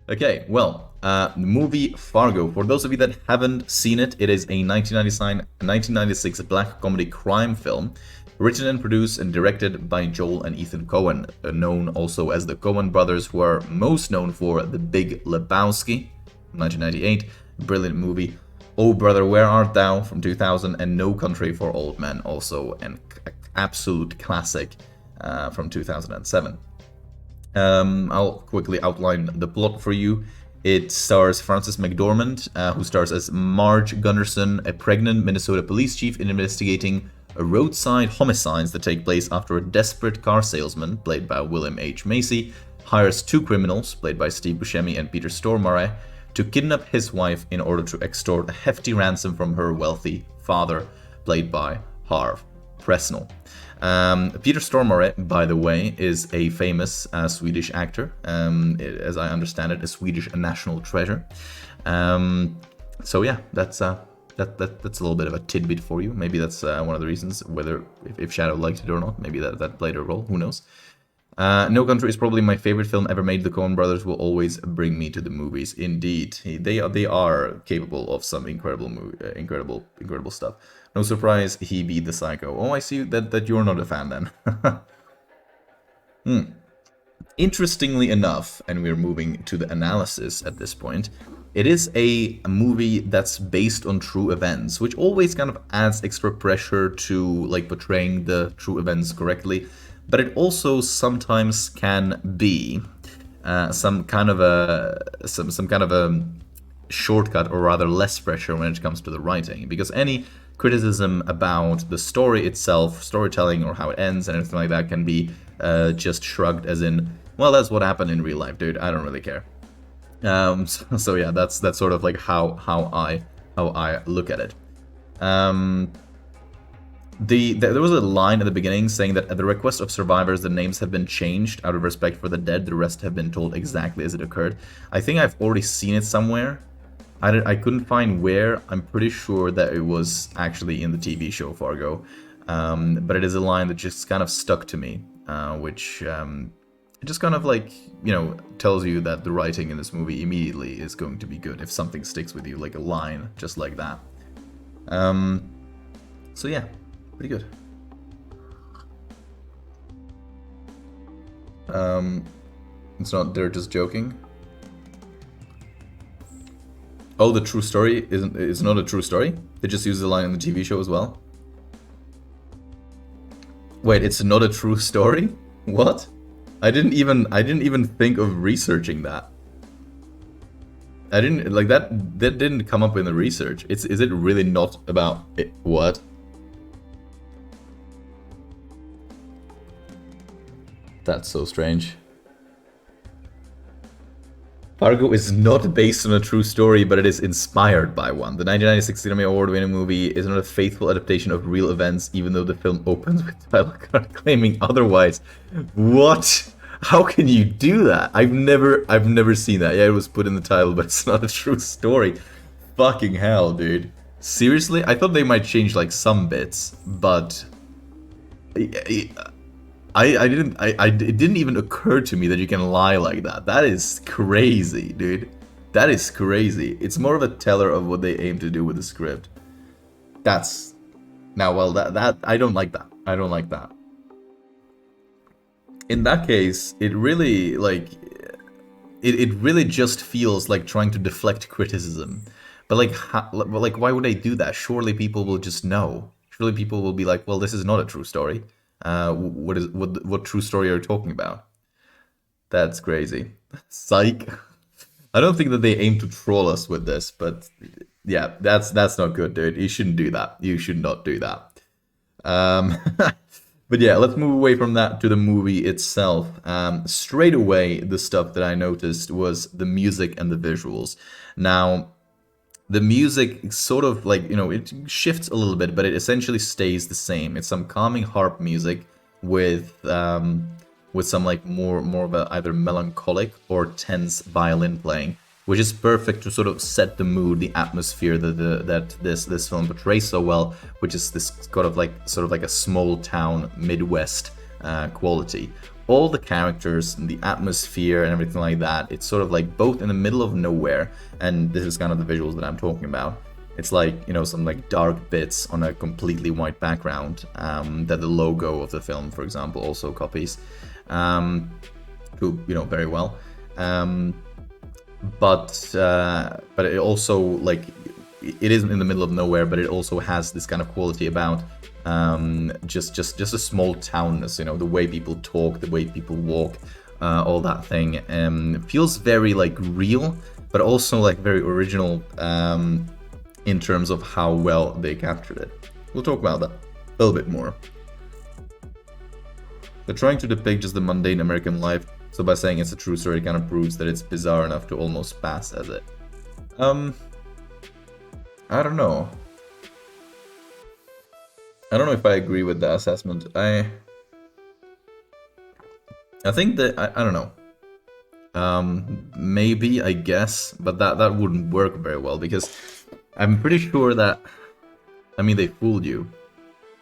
Okay, well, the movie Fargo. For those of you that haven't seen it, it is a 1996 black comedy crime film, written and produced and directed by Joel and Ethan Coen, known also as the Coen brothers, who are most known for The Big Lebowski, 1998, brilliant movie. Oh Brother, Where Art Thou from 2000, and No Country for Old Men, also an absolute classic from 2007. I'll quickly outline the plot for you. It stars Frances McDormand, who stars as Marge Gunderson, a pregnant Minnesota police chief investigating roadside homicides that take place after a desperate car salesman, played by William H. Macy, hires two criminals, played by Steve Buscemi and Peter Stormare, to kidnap his wife in order to extort a hefty ransom from her wealthy father, played by Harv Presnell. Peter Stormare, by the way, is a famous Swedish actor. As I understand it, a Swedish national treasure. So yeah, that's a little bit of a tidbit for you. Maybe that's one of the reasons, whether if Shadow liked it or not. Maybe that played a role. Who knows? No Country is probably my favorite film ever made. The Coen brothers will always bring me to the movies. Indeed, they are capable of some incredible stuff. No surprise he beat the Psycho. Oh, I see that you're not a fan then. Interestingly enough, and we're moving to the analysis at this point, it is a movie that's based on true events, which always kind of adds extra pressure to like portraying the true events correctly. But it also sometimes can be some kind of a shortcut, or rather less pressure when it comes to the writing, because any criticism about the story itself, storytelling, or how it ends and anything like that can be just shrugged as in, well, that's what happened in real life, dude. I don't really care. So yeah, that's sort of like how I look at it. There was a line at the beginning saying that at the request of survivors, the names have been changed out of respect for the dead. The rest have been told exactly as it occurred. I think I've already seen it somewhere. I couldn't find where. I'm pretty sure that it was actually in the TV show Fargo. But it is a line that just kind of stuck to me, which it just kind of like, you know, tells you that the writing in this movie immediately is going to be good if something sticks with you, like a line just like that. So yeah, pretty good. It's not, they're just joking. Oh, the true story it's not a true story? They just use the line in the TV show as well? Wait, it's not a true story? What? I didn't even think of researching that. I didn't like that didn't come up in the research. Is it really not about it? What? That's so strange. Fargo is not based on a true story, but it is inspired by one. The 1996 Academy Award-winning movie is not a faithful adaptation of real events, even though the film opens with the title card claiming otherwise. What? How can you do that? I've never seen that. Yeah, it was put in the title, but it's not a true story. Fucking hell, dude. Seriously? I thought they might change like some bits, but it didn't even occur to me that you can lie like that. That is crazy, dude. That is crazy. It's more of a teller of what they aim to do with the script. That's now, well, that I don't like that. I don't like that. In that case, it really like it really just feels like trying to deflect criticism. But like why would they do that? Surely people will just know. Surely people will be like, well, this is not a true story. What true story are you talking about? That's crazy. Psych. I don't think that they aim to troll us with this, but yeah, that's not good, dude. You shouldn't do that. You should not do that. But yeah, let's move away from that to the movie itself. Straight away, the stuff that I noticed was the music and the visuals. Now, the music sort of like, you know, it shifts a little bit, but it essentially stays the same. It's some calming harp music with some like more of a either melancholic or tense violin playing, which is perfect to sort of set the mood, the atmosphere that this film portrays so well, which is this sort of like a small town Midwest quality. all the characters and the atmosphere and everything like that, it's sort of like both in the middle of nowhere, and this is kind of the visuals that I'm talking about. It's like, you know, some like dark bits on a completely white background that the logo of the film, for example, also copies you know, very well. But it also, like, it isn't in the middle of nowhere, but it also has this kind of quality about just a small townness, you know, the way people talk, the way people walk, all that thing. Feels very like real, but also like very original in terms of how well they captured it. We'll talk about that a little bit more. They're trying to depict just the mundane American life, so by saying it's a true story, it kind of proves that it's bizarre enough to almost pass as it. I don't know. I don't know if I agree with that assessment. I think that I don't know. Maybe, I guess, but that wouldn't work very well, because I'm pretty sure that, I mean, they fooled you.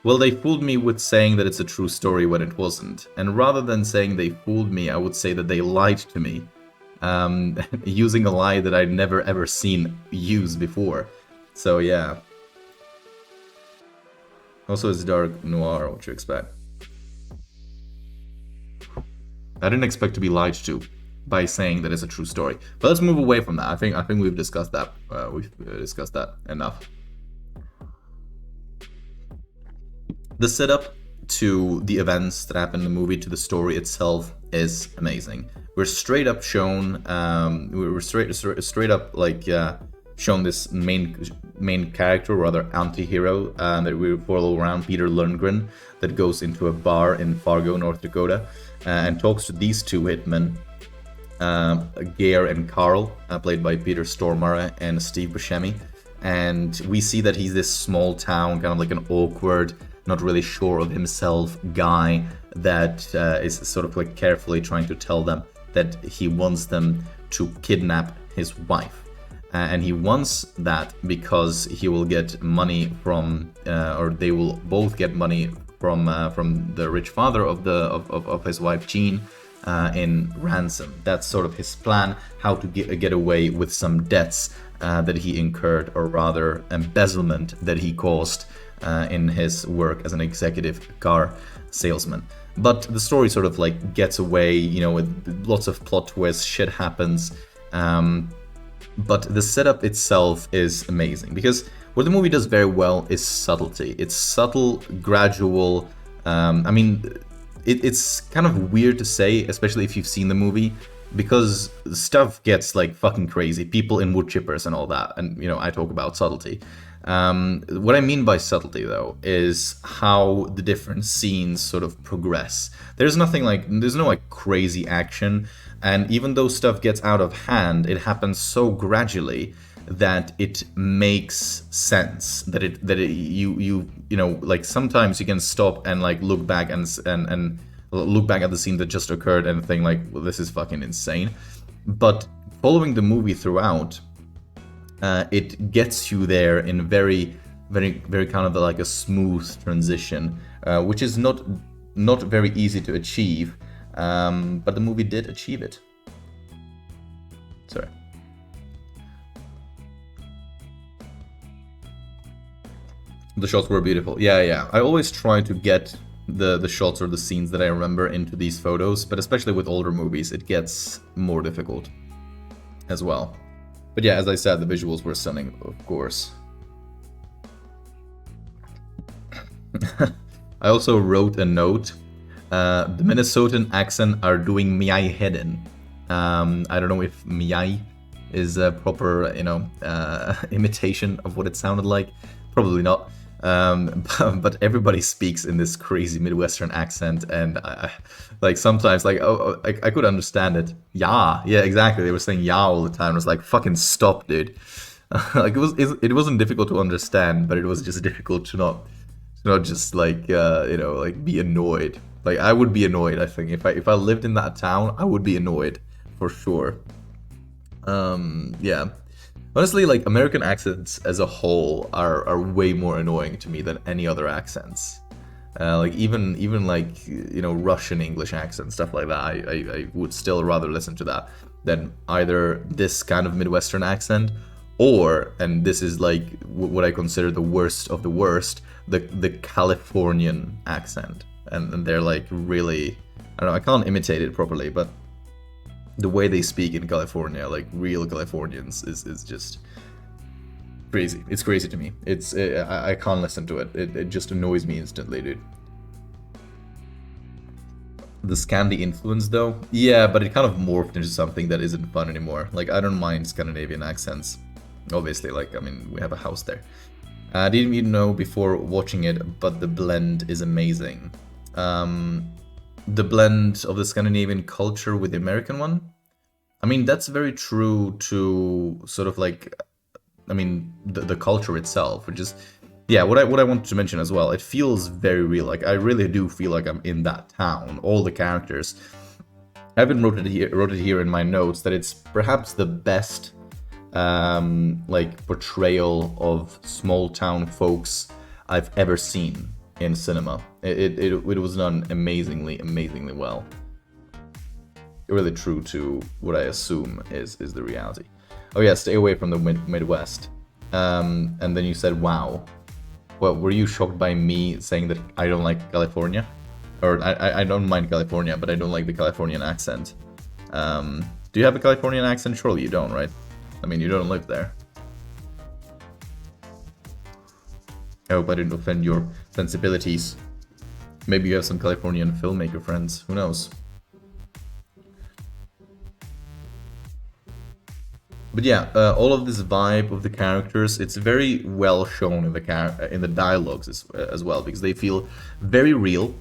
Well, they fooled me with saying that it's a true story when it wasn't. And rather than saying they fooled me, I would say that they lied to me. Using a lie that I'd never ever seen used before. So yeah. Also, it's dark noir, what you expect. I didn't expect to be lied to by saying that it's a true story. But let's move away from that. I think we've discussed that. We've discussed that enough. The setup to the events that happen in the movie, to the story itself, is amazing. We're straight up shown, we're straight up like shown this main character, or rather anti-hero, that we follow around, Peter Lundgren, that goes into a bar in Fargo, North Dakota, and talks to these two hitmen, Geir and Carl, played by Peter Stormare and Steve Buscemi. And we see that he's this small town, kind of like an awkward, not really sure of himself guy that is sort of like carefully trying to tell them that he wants them to kidnap his wife. And he wants that because he will get money from, or they will both get money from the rich father of his wife, Jean, in ransom. That's sort of his plan, how to get away with some debts that he incurred, or rather embezzlement that he caused in his work as an executive car salesman. But the story sort of like gets away, you know, with lots of plot twists, shit happens. But the setup itself is amazing, because what the movie does very well is subtlety. It's subtle, gradual. I mean, it's kind of weird to say, especially if you've seen the movie, because stuff gets like fucking crazy. People in wood chippers and all that. And, you know, I talk about subtlety. What I mean by subtlety, though, is how the different scenes sort of progress. There's no like crazy action, and even though stuff gets out of hand, it happens so gradually that it makes sense. You know, like sometimes you can stop and like look back and look back at the scene that just occurred and think like, well, this is fucking insane. But following the movie throughout, it gets you there in very, very, very kind of like a smooth transition, which is not very easy to achieve, but the movie did achieve it. Sorry. The shots were beautiful. Yeah. I always try to get the shots or the scenes that I remember into these photos, but especially with older movies, it gets more difficult as well. But yeah, as I said, the visuals were stunning, of course. I also wrote a note. The Minnesotan accent are doing miai headin. I don't know if miai is a proper, you know, imitation of what it sounded like. Probably not. But everybody speaks in this crazy Midwestern accent, and like sometimes, like, I could understand it. Yeah, exactly. They were saying yeah all the time. I was like, fucking stop, dude. Like it wasn't difficult to understand, but it was just difficult to not just like you know, like be annoyed. Like I would be annoyed. I think if I lived in that town, I would be annoyed for sure. Yeah. Honestly, like, American accents as a whole are way more annoying to me than any other accents. Like even like Russian English accent, stuff like that. I would still rather listen to that than either this kind of Midwestern accent, or, and this is like what I consider the worst of the worst, the Californian accent, and they're like really, I don't know, I can't imitate it properly, but the way they speak in California, like real Californians, is just crazy. It's crazy to me. I can't listen to it. It just annoys me instantly, dude. The Scandi influence, though, yeah, but it kind of morphed into something that isn't fun anymore. Like, I don't mind Scandinavian accents, obviously. Like, I mean, we have a house there. I didn't even know before watching it, but the blend is amazing. The blend of the Scandinavian culture with the American one. I mean, that's very true to sort of like, I mean, the culture itself, which is, yeah, what I wanted to mention as well. It feels very real. Like, I really do feel like I'm in that town. All the characters. I even wrote it here in my notes that it's perhaps the best like portrayal of small town folks I've ever seen in cinema. It was done amazingly well. Really true to what I assume is the reality. Oh yeah, stay away from the Midwest. And then you said, wow. Well, were you shocked by me saying that I don't like California? Or I don't mind California, but I don't like the Californian accent. Do you have a Californian accent? Surely you don't, right? I mean, you don't live there. I hope I didn't offend your sensibilities. Maybe you have some Californian filmmaker friends. Who knows? But yeah, all of this vibe of the characters, it's very well shown in the dialogues as well, because they feel very real,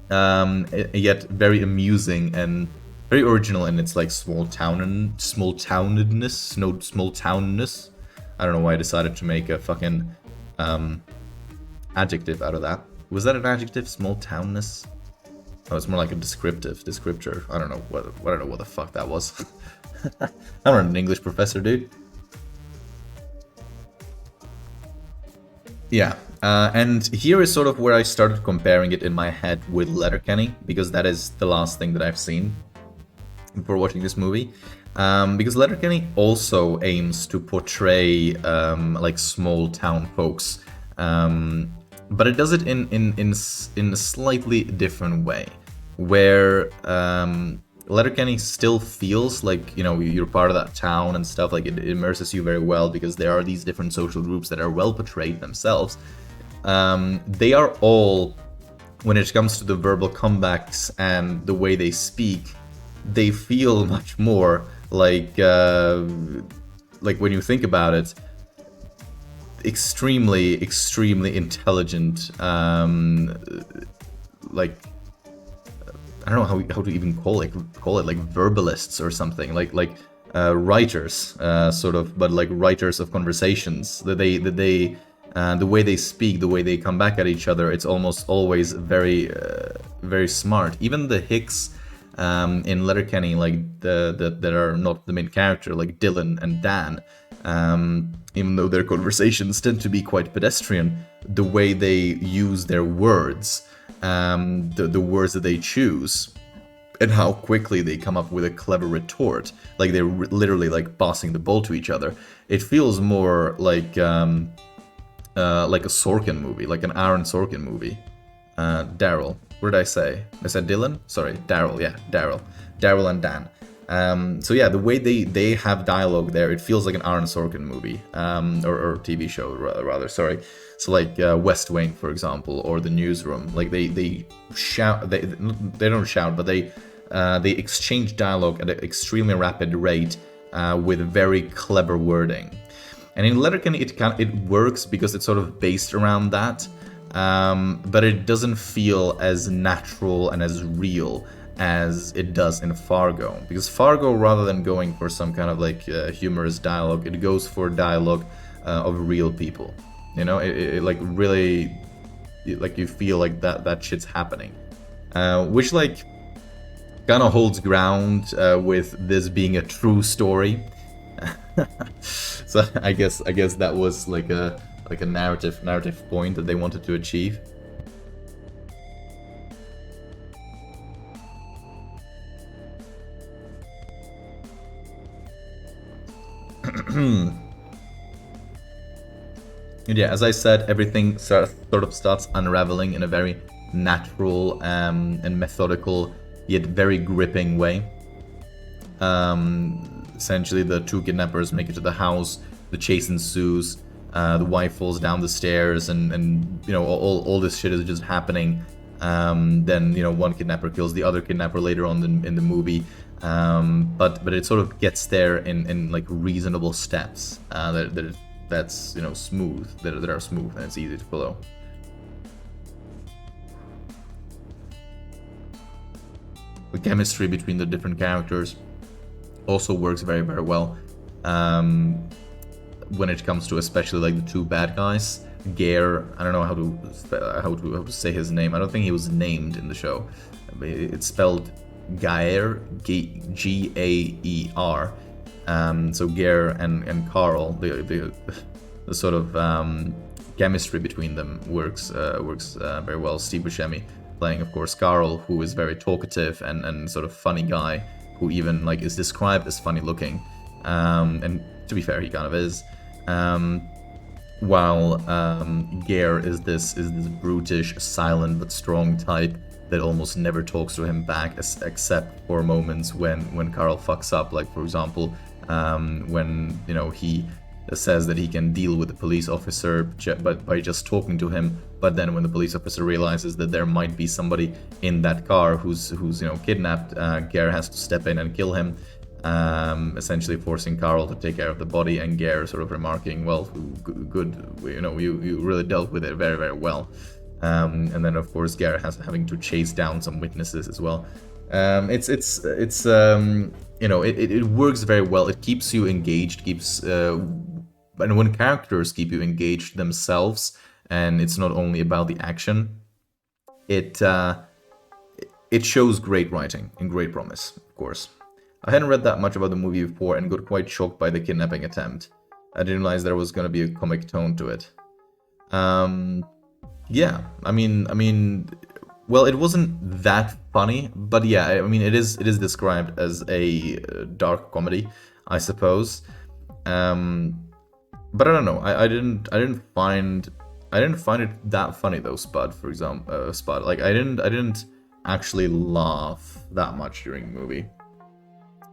yet very amusing and very original in its like small townedness. I don't know why I decided to make a fucking adjective out of that. Was that an adjective? Small townness? Oh, it's more like a descriptor. I don't know what the fuck that was. I'm not an English professor, dude. Yeah, and here is sort of where I started comparing it in my head with Letterkenny, because that is the last thing that I've seen before watching this movie. Because Letterkenny also aims to portray like small town folks, but it does it in a slightly different way, where Letterkenny still feels like, you're part of that town and stuff. Like, it immerses you very well because there are these different social groups that are well portrayed themselves. They are all, when it comes to the verbal comebacks and the way they speak, they feel much more like when you think about it, extremely intelligent, like, I don't know how to even call it like verbalists or something, like writers, sort of, but like writers of conversations. That they the way they speak, the way they come back at each other, it's almost always very smart. Even the Hicks in Letterkenny, like that are not the main character, like Dylan and Dan, even though their conversations tend to be quite pedestrian, the way they use their words, the words that they choose, and how quickly they come up with a clever retort, like they're literally like passing the ball to each other. It feels more like a Sorkin movie, like an Aaron Sorkin movie. Daryl, what did I say? I said Dylan? Sorry, Daryl. Yeah, Daryl and Dan. So yeah, the way they have dialogue there, it feels like an Aaron Sorkin movie, or TV show rather. Sorry. So like West Wing, for example, or The Newsroom. Like they shout, they don't shout, but they exchange dialogue at an extremely rapid rate with very clever wording. And in Letterkenny, it works because it's sort of based around that, but it doesn't feel as natural and as real as it does in Fargo. Because Fargo, rather than going for some kind of like humorous dialogue, it goes for dialogue of real people. It like really, like you feel like that shit's happening, which like kind of holds ground with this being a true story. So I guess that was like a narrative point that they wanted to achieve. And yeah, as I said, everything sort of starts unraveling in a very natural and methodical, yet very gripping way. Essentially, the two kidnappers make it to the house, the chase ensues, the wife falls down the stairs, and you know, all this shit is just happening. Then, you know, one kidnapper kills the other kidnapper later on in the movie. But it sort of gets there in like reasonable steps that's, you know, smooth, that are smooth and it's easy to follow. The chemistry between the different characters also works very, very well. When it comes to especially like the two bad guys, Gare, I don't know how to say his name. I don't think he was named in the show. It's spelled Gaer, Gaer. So Gare and Carl, the sort of chemistry between them works very well. Steve Buscemi playing, of course, Carl, who is very talkative and sort of funny guy, who even like is described as funny looking. And to be fair, he kind of is. While Gare is this brutish, silent but strong type that almost never talks to him back, except for moments when Carl fucks up. Like, for example, when, you know, he says that he can deal with the police officer but by just talking to him, but then when the police officer realizes that there might be somebody in that car who's you know, kidnapped, Gare has to step in and kill him, essentially forcing Carl to take care of the body, and Gare sort of remarking, well, good, you know, you really dealt with it very, very well. And then, of course, Gare having to chase down some witnesses as well. It's you know, it works very well. It keeps you engaged, and when characters keep you engaged themselves, and it's not only about the action, it shows great writing and great promise, of course. I hadn't read that much about the movie before and got quite shocked by the kidnapping attempt. I didn't realize there was going to be a comic tone to it. Yeah, I mean, well, it wasn't that funny, but yeah, I mean, it is described as a dark comedy, I suppose. But I don't know. I didn't find it that funny though. Spud, for example, Spud. Like, I didn't actually laugh that much during the movie.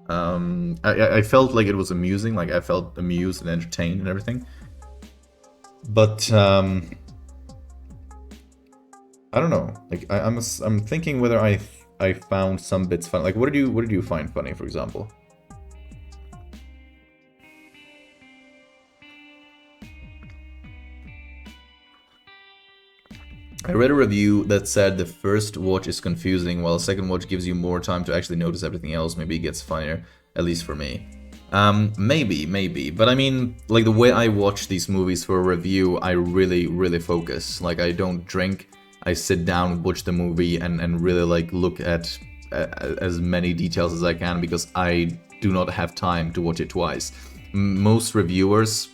I felt like it was amusing. Like, I felt amused and entertained and everything. But I don't know. Like, I'm thinking whether I found some bits funny. Like, what did you find funny, for example? I read a review that said the first watch is confusing, while the second watch gives you more time to actually notice everything else. Maybe it gets funnier, at least for me. Maybe. But I mean, like, the way I watch these movies for a review, I really focus. Like, I don't drink. I sit down, watch the movie, and really, like, look at as many details as I can, because I do not have time to watch it twice. Most reviewers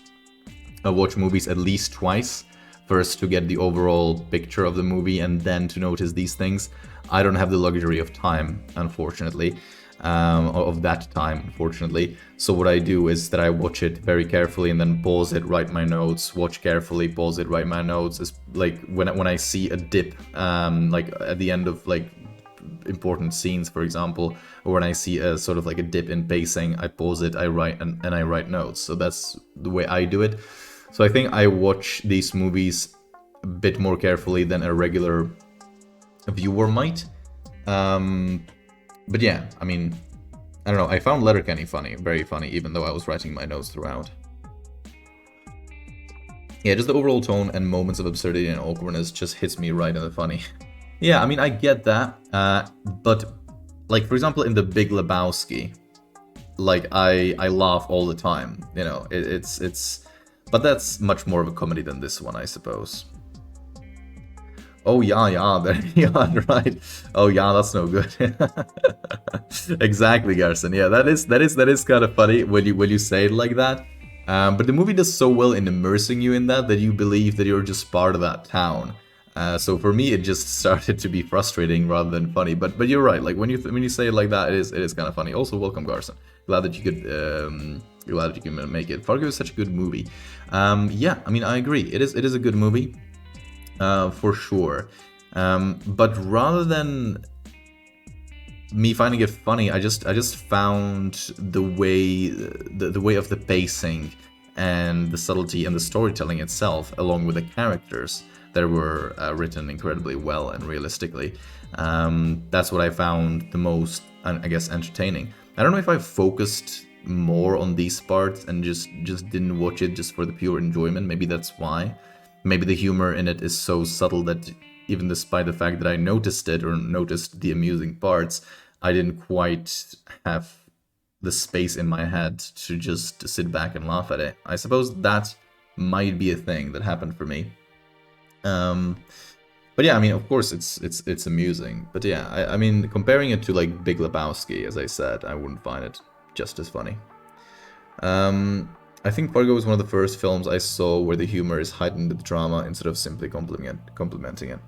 watch movies at least twice. First to get the overall picture of the movie and then to notice these things. I don't have the luxury of time, unfortunately, of that time, unfortunately. So what I do is that I watch it very carefully and then pause it, write my notes, watch carefully, pause it, write my notes. It's like when I see a dip, like at the end of like important scenes, for example, or when I see a sort of like a dip in pacing, I pause it, I write and I write notes. So that's the way I do it. So I think I watch these movies a bit more carefully than a regular viewer might. But yeah, I mean, I don't know. I found Letterkenny funny, very funny, even though I was writing my notes throughout. Yeah, just the overall tone and moments of absurdity and awkwardness just hits me right in the funny. Yeah, I mean, I get that. But, like, for example, in The Big Lebowski, like, I laugh all the time. You know, it's... But that's much more of a comedy than this one, I suppose. Oh yeah, yeah, right. Oh yeah, that's no good. Exactly, Garson. Yeah, that is kind of funny when you say it like that. But the movie does so well in immersing you in that you believe that you're just part of that town. So for me, it just started to be frustrating rather than funny. But you're right. Like when you say it like that, it is kind of funny. Also, welcome, Garson. Glad that you could glad you can make it. Fargo is such a good movie. Yeah, I mean, I agree. It is a good movie, for sure. But rather than me finding it funny, I just found the way of the pacing and the subtlety and the storytelling itself, along with the characters that were written incredibly well and realistically. That's what I found the most, I guess, entertaining. I don't know if I focused more on these parts and just didn't watch it just for the pure enjoyment. Maybe that's why. Maybe the humor in it is so subtle that even despite the fact that I noticed it or noticed the amusing parts, I didn't quite have the space in my head to just sit back and laugh at it. I suppose that might be a thing that happened for me. But yeah, I mean, of course, it's amusing. But yeah, I mean, comparing it to like Big Lebowski, as I said, I wouldn't find it just as funny. I think Fargo was one of the first films I saw where the humor is heightened with the drama instead of simply complimenting it.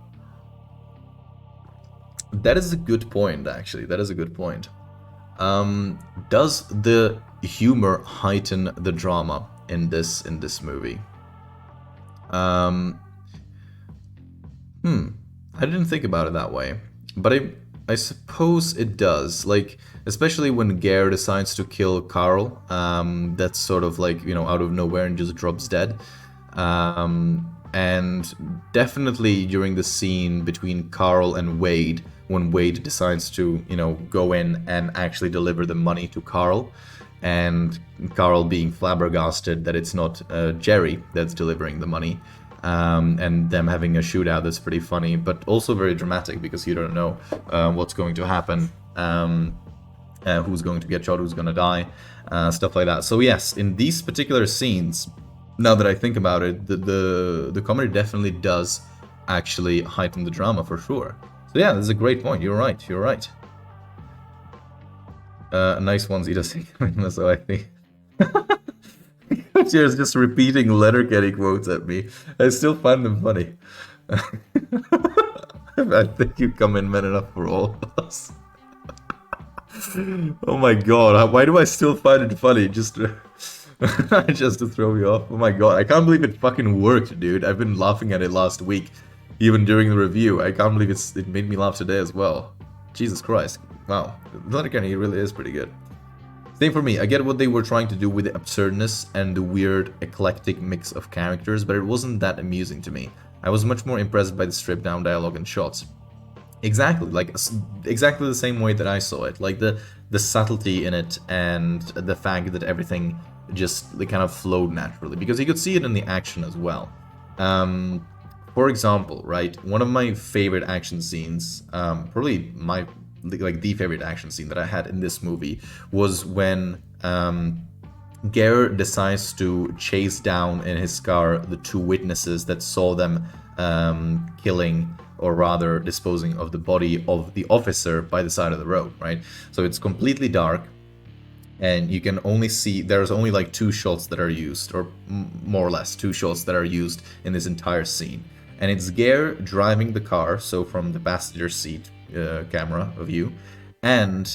That is a good point, actually. That is a good point. Does the humor heighten the drama in this movie? I didn't think about it that way, but I suppose it does. Like, especially when Gare decides to kill Carl, that's sort of like, you know, out of nowhere and just drops dead. And definitely during the scene between Carl and Wade, when Wade decides to, you know, go in and actually deliver the money to Carl, and Carl being flabbergasted that it's not Jerry that's delivering the money. And them having a shootout that's pretty funny, but also very dramatic because you don't know what's going to happen, who's going to get shot, who's going to die, stuff like that. So yes, in these particular scenes, now that I think about it, the comedy definitely does actually heighten the drama for sure. So yeah, this is a great point. You're right. You're right. Nice ones, Ida. So I think. She's just repeating Letterkenny quotes at me. I still find them funny. I think you come in man enough for all of us. Oh my god, why do I still find it funny? Just to throw me off. Oh my god, I can't believe it fucking worked, dude. I've been laughing at it last week, even during the review. I can't believe it made me laugh today as well. Jesus Christ. Wow, Letterkenny really is pretty good. Same for me. I get what they were trying to do with the absurdness and the weird, eclectic mix of characters, but it wasn't that amusing to me. I was much more impressed by the stripped-down dialogue and shots. Exactly, like exactly the same way that I saw it. Like the subtlety in it and the fact that everything just kind of flowed naturally, because you could see it in the action as well. For example, right, one of my favorite action scenes, probably my the favorite action scene that I had in this movie, was when Gare decides to chase down in his car the two witnesses that saw them killing, or rather disposing of the body of the officer by the side of the road, right? So it's completely dark, and you can only see, there's only like two shots that are used, or more or less two shots that are used in this entire scene. And it's Gare driving the car, so from the passenger seat camera view, and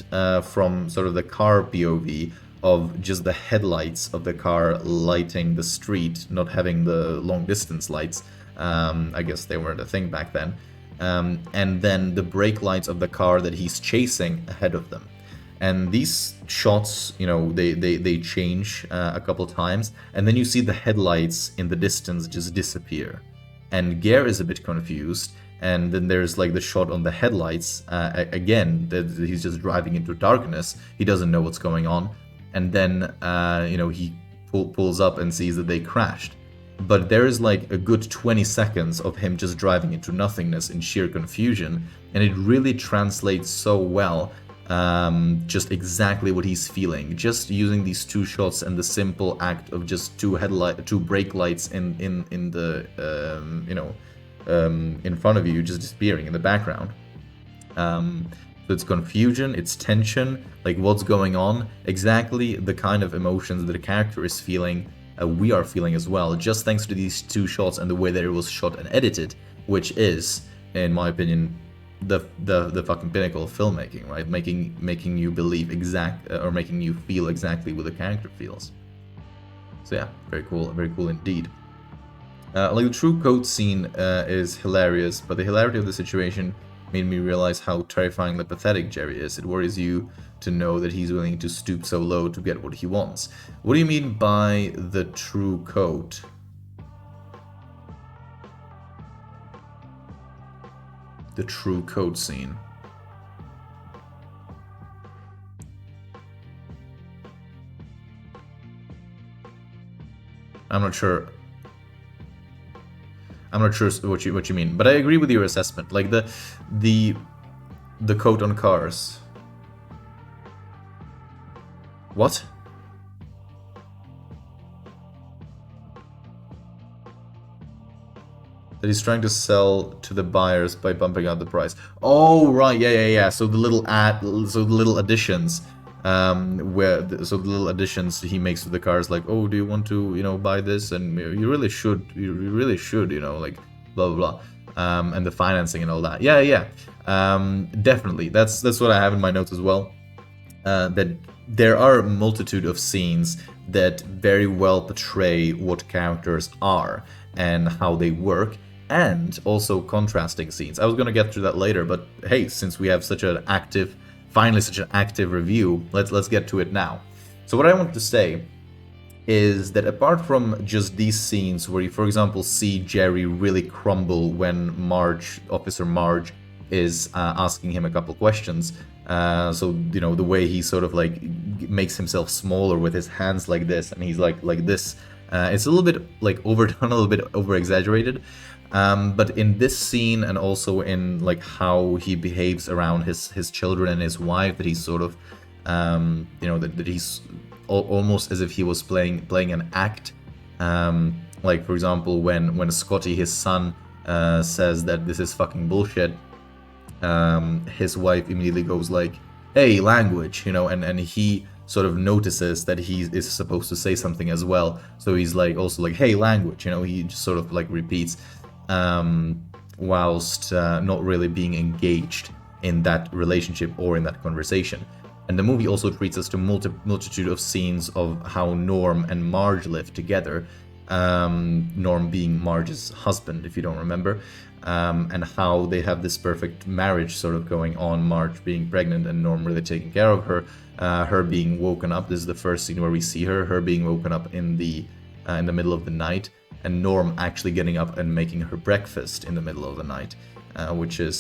from sort of the car POV of just the headlights of the car lighting the street, not having the long distance lights. I guess they weren't a thing back then. And then the brake lights of the car that he's chasing ahead of them. And these shots, you know, they change a couple times, and then you see the headlights in the distance just disappear. And Gare is a bit confused, and then there's like the shot on the headlights, again, that he's just driving into darkness, he doesn't know what's going on, and then, you know, he pulls up and sees that they crashed. But there is like a good 20 seconds of him just driving into nothingness in sheer confusion, and it really translates so well, just exactly what he's feeling, just using these two shots and the simple act of just two brake lights in the you know, in front of you just disappearing in the background. So it's confusion, it's tension, like what's going on, exactly the kind of emotions that the character is feeling, we are feeling as well, just thanks to these two shots and the way that it was shot and edited, which is, in my opinion, the fucking pinnacle of filmmaking, right? Making you believe or making you feel exactly what the character feels. So yeah, very cool indeed. Like the true code scene is hilarious, but the hilarity of the situation made me realize how terrifyingly pathetic Jerry is. It worries you to know that he's willing to stoop so low to get what he wants. What do you mean by the true code? The true code scene. I'm not sure. I'm not sure what you mean, but I agree with your assessment. Like the code on cars. What? That he's trying to sell to the buyers by bumping out the price. Oh right, yeah. So the little additions, so the little additions he makes to the cars, like, oh, do you want to, buy this? And you really should, like, blah blah blah, and the financing and all that. Yeah. Definitely, that's what I have in my notes as well. That there are a multitude of scenes that very well portray what characters are and how they work, and also contrasting scenes. I was gonna get to that later, but hey, since we have finally such an active review, let's get to it now. So what I want to say is that apart from just these scenes where you, for example, see Jerry really crumble when Officer Marge, is asking him a couple questions. So the way he sort of like makes himself smaller with his hands like this, and he's like this. It's a little bit like overdone, a little bit over exaggerated. But in this scene, and also in like how he behaves around his children and his wife, that he's sort of, that he's almost as if he was playing an act. Like for example, when Scotty, his son, says that this is fucking bullshit, his wife immediately goes like, "Hey, language," and he sort of notices that he is supposed to say something as well. So he's like also like, "Hey, language," he just sort of like repeats, whilst not really being engaged in that relationship or in that conversation. And the movie also treats us to multitude of scenes of how Norm and Marge live together. Norm being Marge's husband, if you don't remember, and how they have this perfect marriage sort of going on, Marge being pregnant and Norm really taking care of her, her being woken up. This is the first scene where we see her being woken up in the middle of the night, and Norm actually getting up and making her breakfast in the middle of the night, which is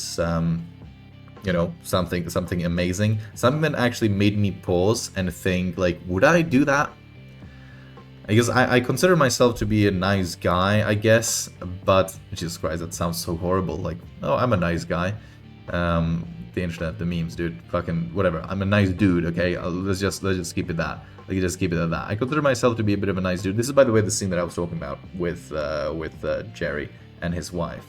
something amazing, something that actually made me pause and think, like, would I do that? Because I consider myself to be a nice guy, I guess, but Jesus Christ, that sounds so horrible. Like, oh, I'm a nice guy. The internet, the memes, dude, fucking whatever. I'm a nice dude, okay? Let's just keep it that. Like, just keep it at that. I consider myself to be a bit of a nice dude. This is, by the way, the scene that I was talking about with Jerry and his wife.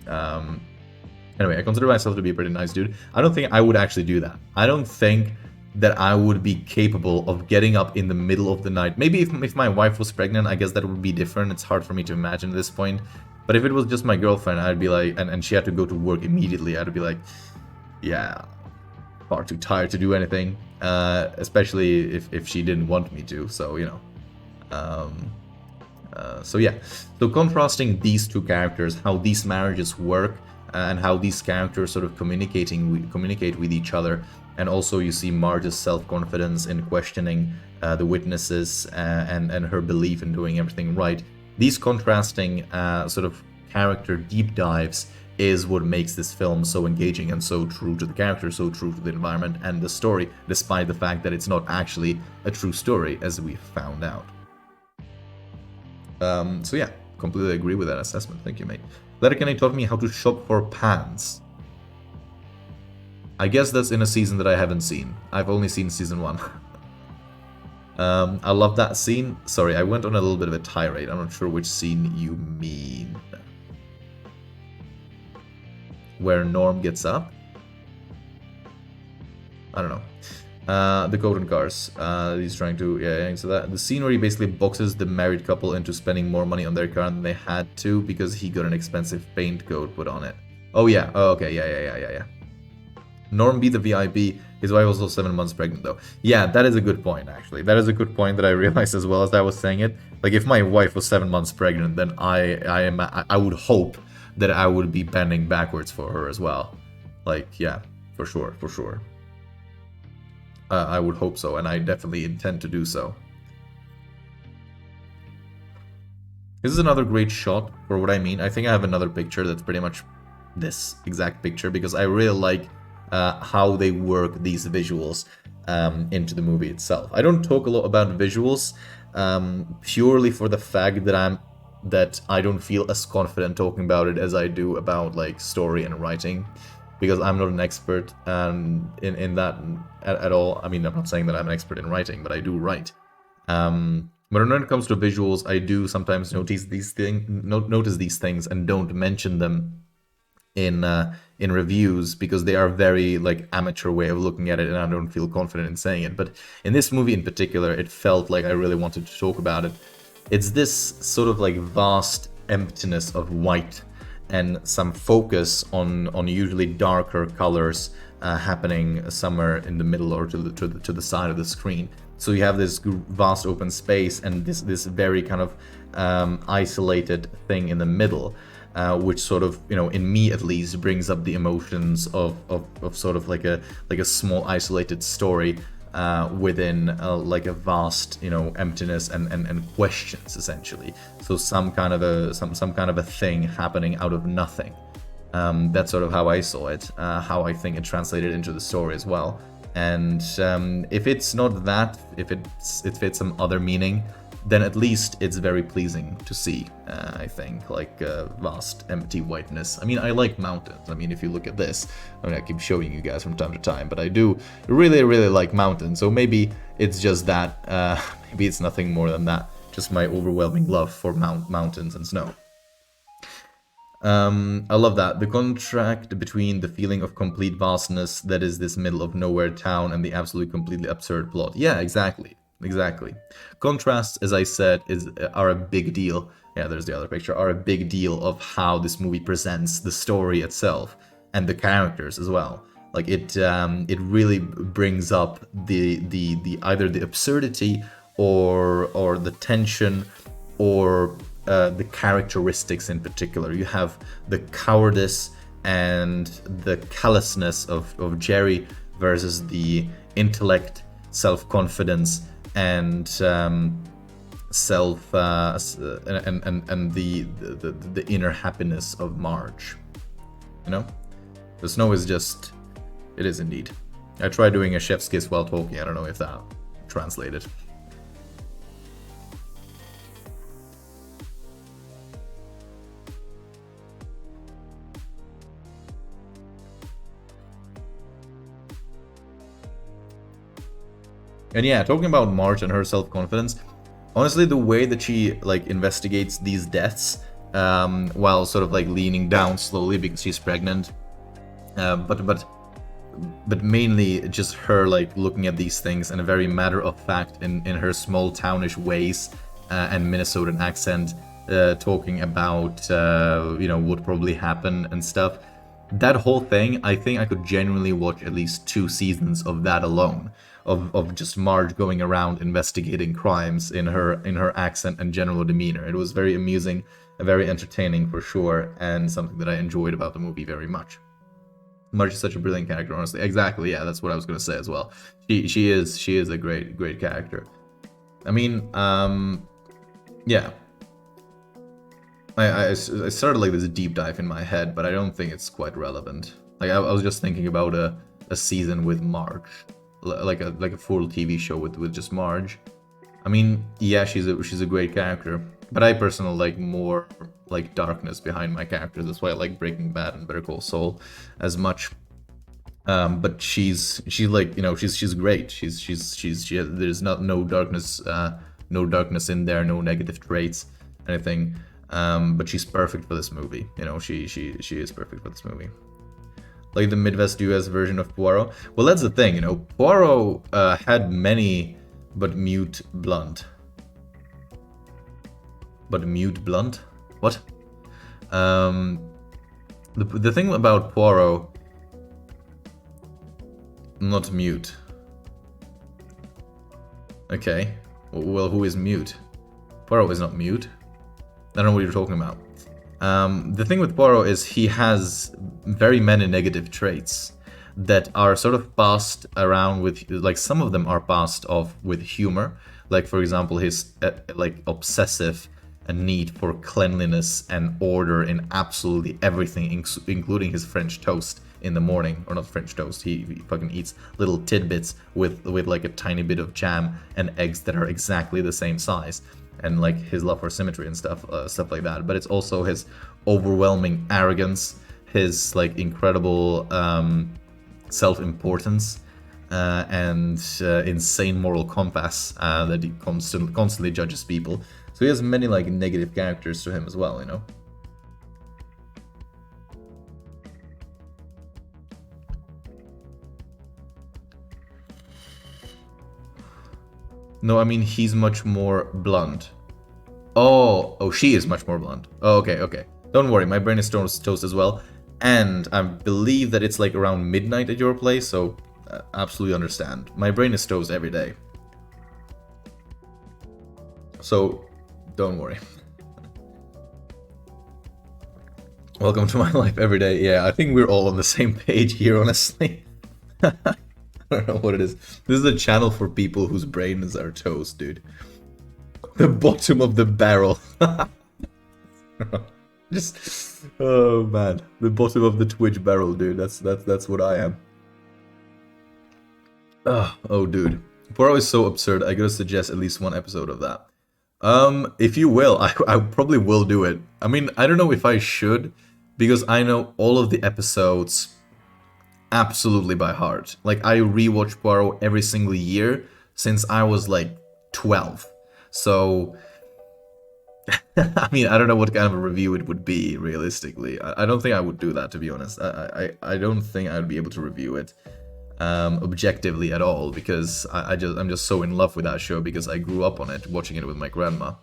Anyway, I consider myself to be a pretty nice dude. I don't think I would actually do that. I don't think that I would be capable of getting up in the middle of the night. Maybe if my wife was pregnant, I guess that would be different. It's hard for me to imagine at this point. But if it was just my girlfriend, I'd be like, and she had to go to work immediately, I'd be like, yeah, far too tired to do anything. Especially if she didn't want me to, so, so yeah. So contrasting these two characters, how these marriages work, and how these characters sort of communicate with each other. And also you see Marge's self-confidence in questioning the witnesses, and her belief in doing everything right. These contrasting sort of character deep dives is what makes this film so engaging and so true to the character, so true to the environment and the story, despite the fact that it's not actually a true story, as we found out. So yeah, completely agree with that assessment. Thank you, mate. Letterkenny taught me how to shop for pants. I guess that's in a season that I haven't seen. I've only seen season 1. I love that scene. Sorry, I went on a little bit of a tirade. I'm not sure which scene you mean. Where Norm gets up? I don't know. The code on cars. He's trying to... Yeah, so that the scene where he basically boxes the married couple into spending more money on their car than they had to because he got an expensive paint coat put on it. Oh, yeah. Oh, okay. Yeah. Norm B, the VIP, his wife was also 7 months pregnant, though. Yeah, that is a good point, actually. That is a good point that I realized as well as I was saying it. Like, if my wife was 7 months pregnant, then I would hope that I would be bending backwards for her as well. Like, yeah, for sure, for sure. I would hope so, and I definitely intend to do so. This is another great shot for what I mean. I think I have another picture that's pretty much this exact picture because I really like how they work these visuals into the movie itself. I don't talk a lot about visuals purely for the fact that I don't feel as confident talking about it as I do about like story and writing, because I'm not an expert in that at all. I mean, I'm not saying that I'm an expert in writing, but I do write. But when it comes to visuals, I do sometimes notice these things and don't mention them in reviews because they are very like amateur way of looking at it, and I don't feel confident in saying it. But in this movie in particular, it felt like I really wanted to talk about it. It's this sort of like vast emptiness of white and some focus on usually darker colors happening somewhere in the middle or to the side of the screen. So you have this vast open space and this very kind of isolated thing in the middle, which sort of, you know, in me at least, brings up the emotions of sort of like a small isolated story within like a vast, you know, emptiness and questions essentially. So some kind of a thing happening out of nothing. That's sort of how I saw it, how I think it translated into the story as well. And if it's not that, if it fits some other meaning, then at least it's very pleasing to see, I think, like vast empty whiteness. I mean, I like mountains. I mean, if you look at this, I mean, I keep showing you guys from time to time, but I do really, really like mountains. So maybe it's just that, maybe it's nothing more than that, just my overwhelming love for mountains and snow. I love that. The contrast between the feeling of complete vastness that is this middle of nowhere town and the absolutely completely absurd plot. Yeah, exactly. Exactly. Contrasts, as I said, are a big deal. Yeah, there's the other picture. Are a big deal of how this movie presents the story itself and the characters as well. Like it really brings up the either the absurdity or the tension or the characteristics in particular. You have the cowardice and the callousness of Jerry versus the intellect, self-confidence, and the inner happiness of Marge. You know, the snow is just, it is indeed. I tried doing a chef's kiss while talking. I don't know if that translated. And yeah, talking about Marge and her self-confidence, honestly, the way that she like investigates these deaths while sort of like leaning down slowly because she's pregnant, but mainly just her like looking at these things in a very matter-of-fact in her small townish ways and Minnesotan accent, talking about you know, what probably happened and stuff. That whole thing, I think I could genuinely watch at least 2 seasons of that alone. Of just Marge going around investigating crimes in her accent and general demeanor. It was very amusing, very entertaining for sure, and something that I enjoyed about the movie very much. Marge is such a brilliant character, honestly. Exactly, yeah, that's what I was gonna say as well. She is a great character. I mean, yeah. I started like this deep dive in my head, but I don't think it's quite relevant. Like I was just thinking about a season with Marge. Like a full TV show with just Marge. I mean, yeah, she's a great character, but I personally like more like darkness behind my characters. That's why I like Breaking Bad and Better Call Saul as much. But she's like, you know, she's great. There's no darkness, no darkness in there, no negative traits, anything. But she's perfect for this movie. You know, she is perfect for this movie. Like the Midwest US version of Poirot. Well, that's the thing, you know. Poirot had many, but mute blunt. But mute blunt? What? The thing about Poirot Not mute. Okay. Well, who is mute? Poirot is not mute. I don't know what you're talking about. The thing with Poirot is he has very many negative traits that are sort of passed around with, like, some of them are passed off with humor. Like, for example, his like obsessive need for cleanliness and order in absolutely everything, including his French toast in the morning. Or not French toast, he fucking eats little tidbits with like a tiny bit of jam and eggs that are exactly the same size. And like his love for symmetry and stuff like that. But it's also his overwhelming arrogance, his like incredible self-importance, and insane moral compass that he constantly judges people. So he has many like negative characters to him as well, you know. No, I mean he's much more blunt. Oh, she is much more blunt. Oh, okay. Don't worry, my brain is toast as well. And I believe that it's like around midnight at your place, so absolutely understand. My brain is toast every day. So, don't worry. Welcome to my life every day. Yeah, I think we're all on the same page here, honestly. I don't know what it is. This is a channel for people whose brains are toast, dude. The bottom of the barrel. Just, oh man, the bottom of the Twitch barrel, dude. That's what I am. Oh, dude, Poirot is so absurd. I gotta suggest at least one episode of that. If you will, I probably will do it. I mean, I don't know if I should, because I know all of the episodes absolutely by heart. Like, I rewatch Poirot every single year since I was like 12. So, I mean, I don't know what kind of a review it would be, realistically. I don't think I would do that, to be honest. I don't think I would be able to review it objectively at all, because I'm just so in love with that show, because I grew up on it, watching it with my grandma.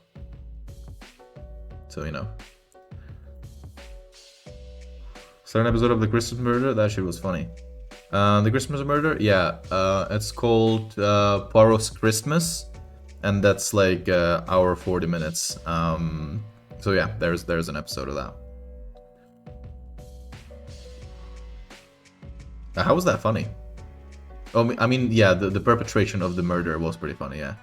So, you know. Start an episode of The Christmas Murder? That shit was funny. The Christmas Murder? Yeah, it's called Poirot's Christmas. And that's like hour 40 minutes. So yeah, there's an episode of that. How was that funny? Oh, I mean, yeah, the perpetration of the murder was pretty funny, yeah.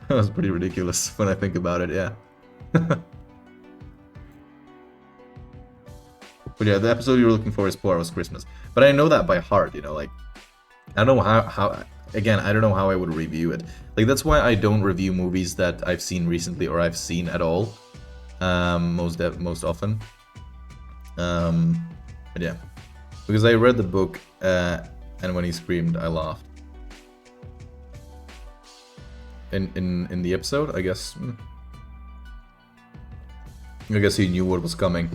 That was pretty ridiculous when I think about it, yeah. But yeah, the episode you're looking for is Poirot's Christmas. But I know that by heart, you know, like, I don't know how again, I don't know how I would review it. Like, that's why I don't review movies that I've seen recently or I've seen at all. Most often. But yeah. Because I read the book, and when he screamed, I laughed. In the episode, I guess. I guess he knew what was coming.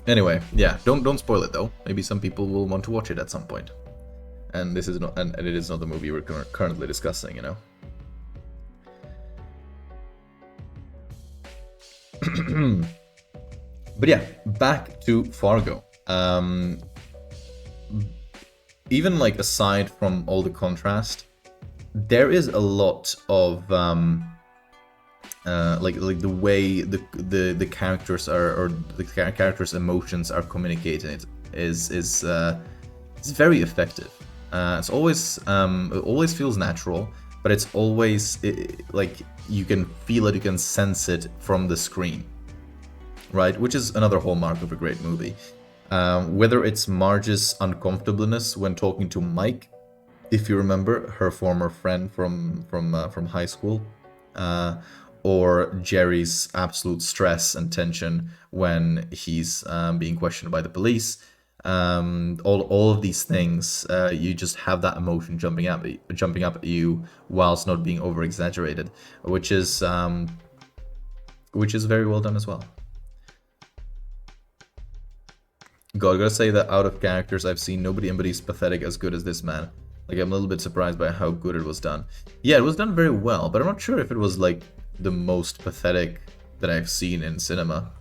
Anyway, yeah, don't spoil it though. Maybe some people will want to watch it at some point. And this is not, and it is not the movie we're currently discussing, you know. But yeah, back to Fargo. Even like aside from all the contrast, there is a lot of like the way the characters are, or the characters' emotions are communicated is very effective. It's always it always feels natural, but it's always like you can feel it, you can sense it from the screen, right? Which is another hallmark of a great movie. Whether it's Marge's uncomfortableness when talking to Mike, if you remember, her former friend from high school, or Jerry's absolute stress and tension when he's being questioned by the police. All of these things, you just have that emotion jumping up at you whilst not being over exaggerated, which is very well done as well. God, I gotta say that out of characters I've seen, nobody embodies pathetic as good as this man. Like, I'm a little bit surprised by how good it was done. Yeah, it was done very well, but I'm not sure if it was like the most pathetic that I've seen in cinema.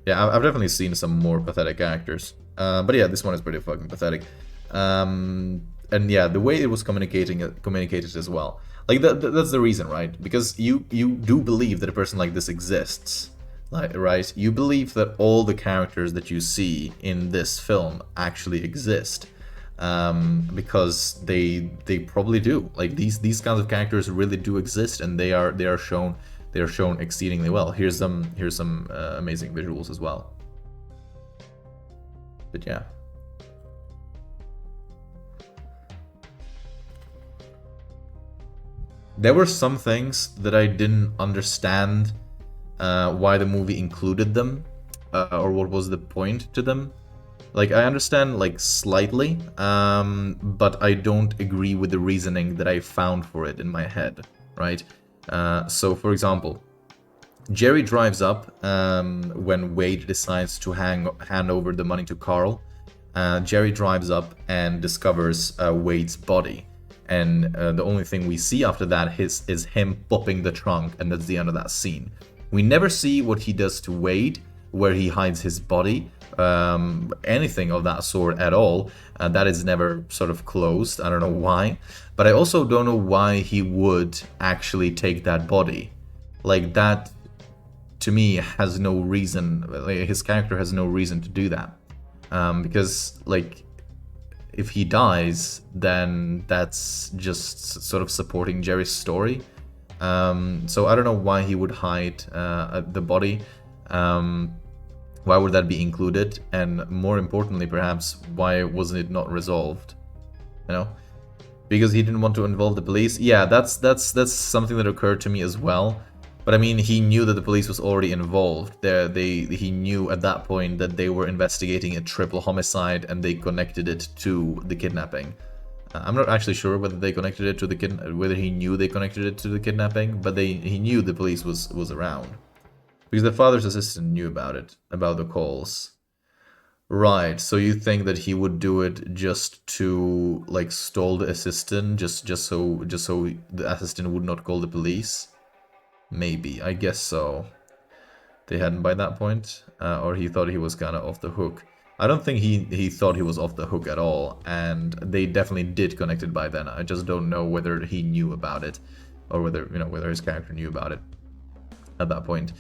Yeah, I've definitely seen some more pathetic actors. But yeah, this one is pretty fucking pathetic. And yeah, the way it was communicated as well. Like that's the reason, right? Because you do believe that a person like this exists, like, right? You believe that all the characters that you see in this film actually exist, because they probably do. Like these kinds of characters really do exist, and they are shown exceedingly well. Here's some amazing visuals as well. But yeah. There were some things that I didn't understand why the movie included them, or what was the point to them. Like, I understand, like, slightly, but I don't agree with the reasoning that I found for it in my head, right? So, for example, Jerry drives up when Wade decides to hand over the money to Carl. Jerry drives up and discovers Wade's body. And the only thing we see after that is him popping the trunk, and that's the end of that scene. We never see what he does to Wade, where he hides his body, anything of that sort at all. That is never sort of closed. I don't know why. But I also don't know why he would actually take that body. Like, that, to me, has no reason. Like, his character has no reason to do that. Because, like, if he dies, then that's just sort of supporting Jerry's story. So I don't know why he would hide the body. Why would that be included? And more importantly, perhaps, why wasn't it not resolved? You know, because he didn't want to involve the police. Yeah, that's something that occurred to me as well. But I mean, he knew that the police was already involved. He knew at that point that they were investigating a triple homicide, and they connected it to the kidnapping. I'm not actually sure whether they connected it to whether he knew they connected it to the kidnapping, but he knew the police was around. Because the father's assistant knew about it, about the calls. Right, so you think that he would do it just to, like, stall the assistant, just so the assistant would not call the police? Maybe, I guess so. They hadn't by that point, or he thought he was kind of off the hook. I don't think he thought he was off the hook at all, and they definitely did connect it by then. I just don't know whether he knew about it, or whether whether his character knew about it at that point.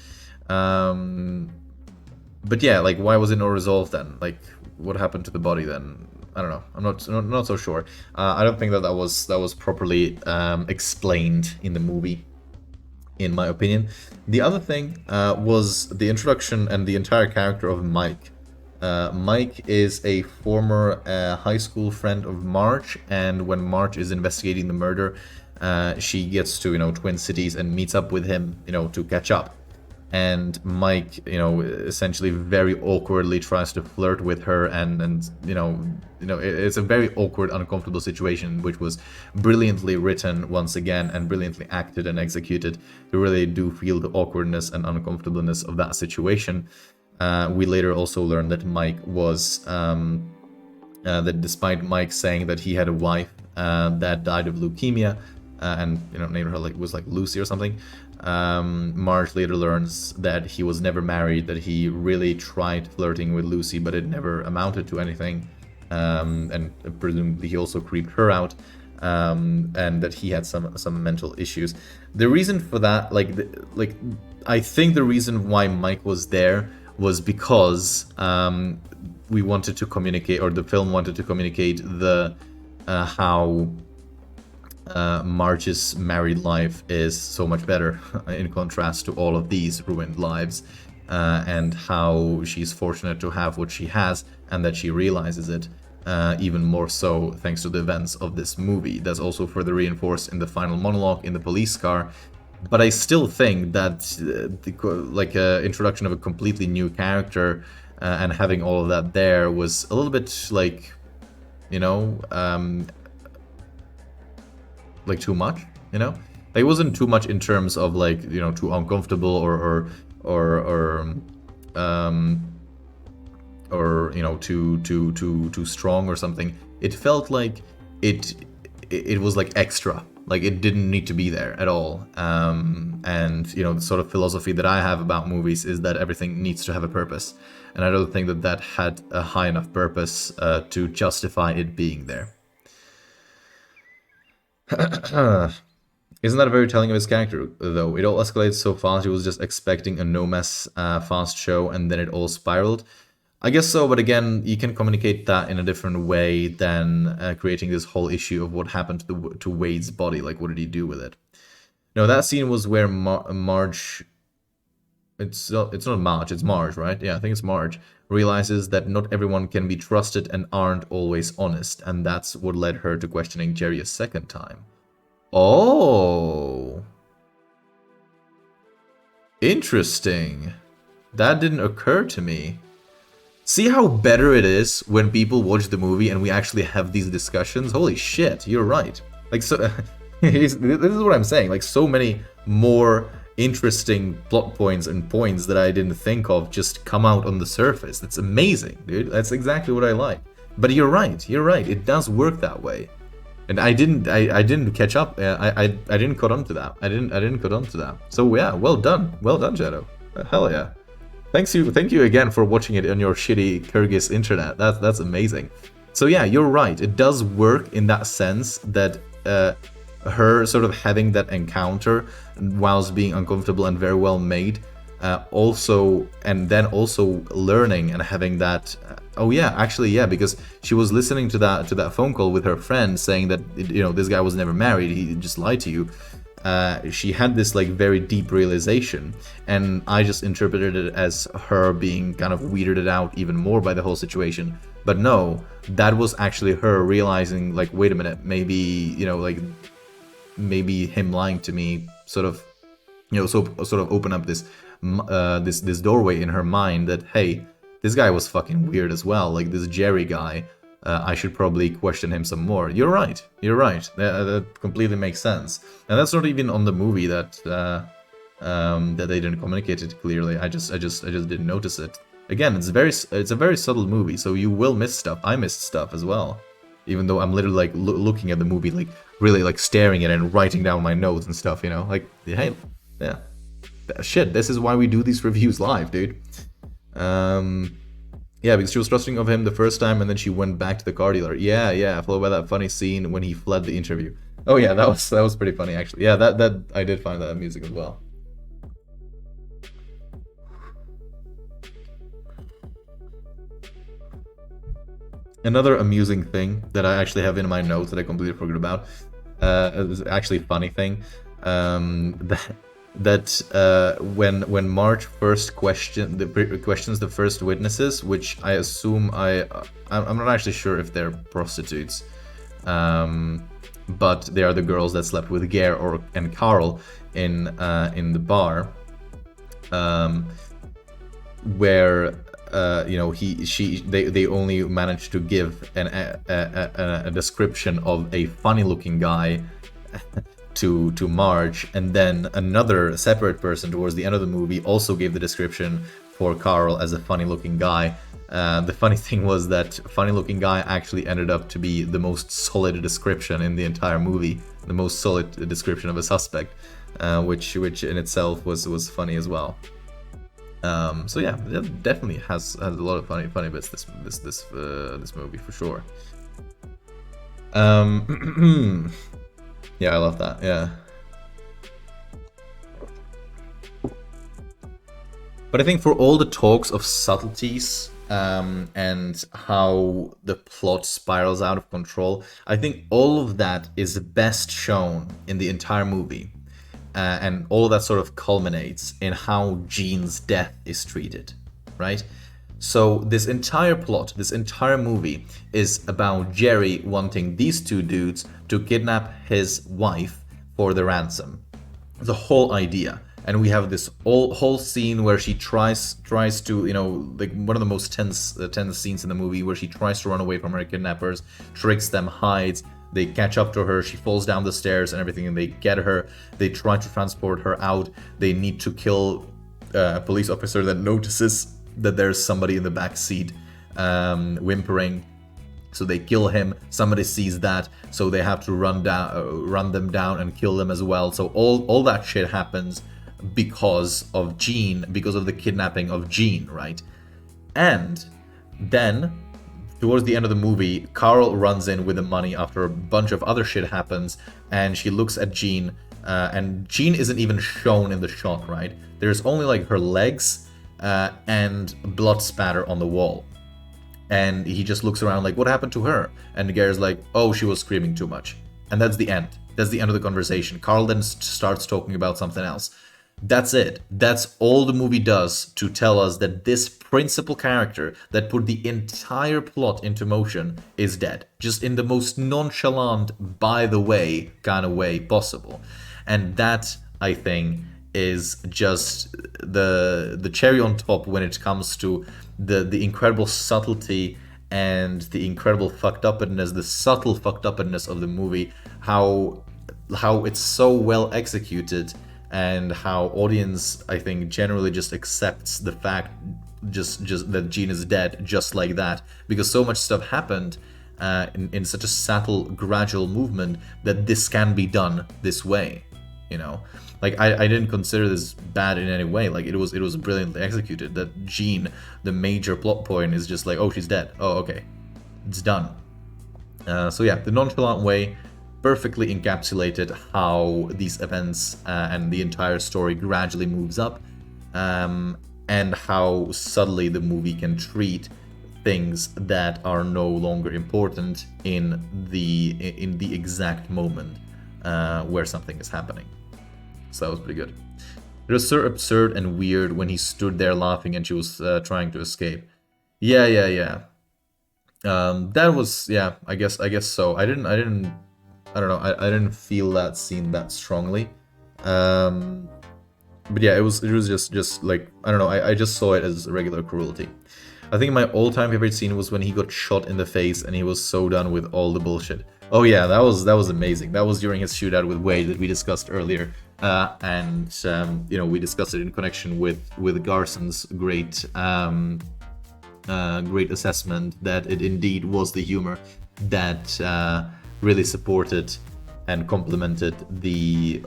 But yeah, like, why was it not resolved then? Like, what happened to the body then? I don't know. I'm not so sure. I don't think that was properly explained in the movie, in my opinion. The other thing was the introduction and the entire character of Mike. Mike is a former high school friend of Marge, and when Marge is investigating the murder, she gets to Twin Cities and meets up with him to catch up. And Mike essentially very awkwardly tries to flirt with her, and it's a very awkward, uncomfortable situation, which was brilliantly written once again and brilliantly acted and executed. You really do feel the awkwardness and uncomfortableness of that situation. We later also learned that Mike was that despite Mike saying that he had a wife that died of leukemia, and named her was like Lucy or something, Marge later learns that he was never married, that he really tried flirting with Lucy, but it never amounted to anything, and presumably he also creeped her out, and that he had some mental issues. The reason for that, I think the reason why Mike was there was because we wanted to communicate, or the film wanted to communicate how Marge's married life is so much better in contrast to all of these ruined lives, and how she's fortunate to have what she has, and that she realizes it even more so thanks to the events of this movie. That's also further reinforced in the final monologue in the police car. But I still think that the introduction of a completely new character and having all of that there was a little bit too much, it wasn't too much in terms of too uncomfortable or too strong or something. It felt like it was like extra, Like, it didn't need to be there at all. And, you know, the sort of philosophy that I have about movies is that everything needs to have a purpose. And I don't think that that had a high enough purpose to justify it being there. Isn't that very telling of his character, though? It all escalates so fast, he was just expecting a no-mess fast show, and then it all spiraled. I guess so, but again, you can communicate that in a different way than creating this whole issue of what happened to Wade's body. Like, what did he do with it? No, that scene was where Marge... It's not Marge, it's Marge, right? Yeah, I think it's Marge. Realizes that not everyone can be trusted and aren't always honest, and that's what led her to questioning Jerry a second time. Oh. Interesting. That didn't occur to me. See how better it is when people watch the movie and we actually have these discussions? Holy shit, you're right. Like, so this is what I'm saying. Like, so many more interesting plot points and points that I didn't think of just come out on the surface. That's amazing, dude. That's exactly what I like. But you're right. You're right. It does work that way. And I didn't catch up. I didn't caught on to that. I didn't caught on to that. So yeah, well done, Shadow. Hell yeah. Thank you again for watching it on your shitty Kyrgyz internet. That's amazing. So yeah, you're right. It does work in that sense that her sort of having that encounter whilst being uncomfortable and very well made. Also learning and having that. Oh yeah, actually yeah, because she was listening to that phone call with her friend saying that, you know, this guy was never married, he just lied to you. She had this like very deep realization, and I just interpreted it as her being kind of weirded out even more by the whole situation. But no, that was actually her realizing, like, wait a minute, maybe, you know, like, maybe him lying to me sort of, you know, sort of open up this doorway in her mind that, hey, this guy was fucking weird as well, like this Jerry guy. I should probably question him some more. You're right. That completely makes sense. And that's not even on the movie that they didn't communicate it clearly. I just didn't notice it. Again, it's a very subtle movie, so you will miss stuff. I missed stuff as well, even though I'm literally like looking at the movie, like really like staring at it and writing down my notes and stuff. You know, like, hey, yeah, shit. This is why we do these reviews live, dude. Yeah, because she was trusting of him the first time, and then she went back to the car dealer. Yeah, followed by that funny scene when he fled the interview. Oh yeah, that was pretty funny actually. Yeah, that I did find that amusing as well. Another amusing thing that I actually have in my notes that I completely forgot about, is actually a funny thing, when Marge first questions the first witnesses, which I assume I'm not actually sure if they're prostitutes, but they are the girls that slept with Gare and Carl in the bar, where you know, they only managed to give a description of a funny looking guy to Marge, and then another separate person towards the end of the movie also gave the description for Carl as a funny looking guy. The funny thing was that funny looking guy actually ended up to be the most solid description in the entire movie, the most solid description of a suspect, which in itself was funny as well. So yeah, it definitely has a lot of funny bits. This movie for sure. Yeah, I love that. Yeah. But I think for all the talks of subtleties and how the plot spirals out of control, I think all of that is best shown in the entire movie. And all of that sort of culminates in how Jean's death is treated, right? So this entire plot, this entire movie is about Jerry wanting these two dudes to kidnap his wife for the ransom. The whole idea. And we have this whole scene where she tries to, you know, like one of the most tense scenes in the movie, where she tries to run away from her kidnappers, tricks them, hides. They catch up to her, she falls down the stairs and everything, and they get her. They try to transport her out. They need to kill a police officer that notices that there's somebody in the back seat whimpering. So they kill him. Somebody sees that, so they have to run them down and kill them as well. So all that shit happens because of Jean, because of the kidnapping of Jean, right? And then towards the end of the movie, Carl runs in with the money after a bunch of other shit happens, and she looks at Jean, and Jean isn't even shown in the shot, right? There's only like her legs and blood spatter on the wall. And he just looks around like, what happened to her? And Gare's like, oh, she was screaming too much. And that's the end. That's the end of the conversation. Carl then starts talking about something else. That's it. That's all the movie does to tell us that this principal character that put the entire plot into motion is dead. Just in the most nonchalant, by the way, kind of way possible. And that, I think, is just the cherry on top when it comes to the incredible subtlety and the incredible fucked upness, the subtle fucked upness of the movie, how it's so well executed, and how audience, I think, generally just accepts the fact just that Jean is dead just like that, because so much stuff happened in such a subtle, gradual movement that this can be done this way, you know. Like, I didn't consider this bad in any way. Like, it was brilliantly executed. That Jean, the major plot point, is just like, oh, she's dead. Oh, okay. It's done. So yeah, the nonchalant way perfectly encapsulated how these events and the entire story gradually moves up, and how subtly the movie can treat things that are no longer important in the exact moment where something is happening. So that was pretty good. It was so absurd and weird when he stood there laughing and she was trying to escape. Yeah. That was, yeah, I guess so. I don't know. I didn't feel that scene that strongly. But yeah, it was just like, I don't know. I just saw it as regular cruelty. I think my all-time favorite scene was when he got shot in the face and he was so done with all the bullshit. Oh yeah, that was amazing. That was during his shootout with Wade that we discussed earlier, and you know, we discussed it in connection with Garson's great great assessment that it indeed was the humor that really supported and complemented